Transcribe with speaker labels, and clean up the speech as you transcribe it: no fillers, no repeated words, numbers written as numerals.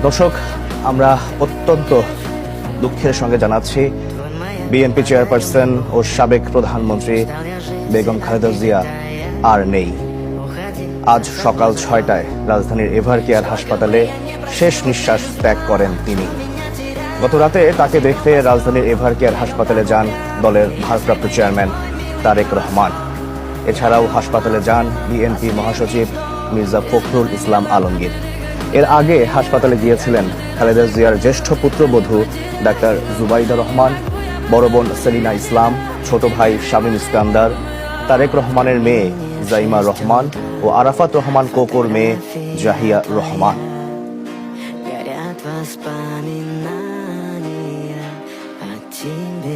Speaker 1: দর্শক, আমরা অত্যন্ত দুঃখের সঙ্গে জানাচ্ছি বিএনপি চেয়ারপারসন ও সাবেক প্রধানমন্ত্রী বেগম খালেদা জিয়া আর নেই। আজ সকাল 6টায় রাজধানীর এভারকেয়ার হাসপাতালে শেষ নিঃশ্বাস ত্যাগ করেন তিনি। গত রাতে তাকে দেখতে রাজধানীর এভারকেয়ার হাসপাতালে যান দলের ভারপ্রাপ্ত চেয়ারম্যান তারেক রহমান। এছাড়াও হাসপাতালে যান বিএনপি মহাসচিব মির্জা ফখরুল ইসলাম আলমগীর। এর আগে হাসপাতালে গিয়েছিলেন খালেদা জিয়ার জ্যেষ্ঠ পুত্রবধূ ডাক্তার জুবাইদা রহমান, বড় বোন সেলিনা ইসলাম, ছোট ভাই শামীম ইস্কান্দার, তারেক রহমানের মেয়ে জাইমা রহমান ও আরাফাত রহমান কোকোর মেয়ে জাহিয়া রহমান।
Speaker 2: Горят воспоминания о тебе.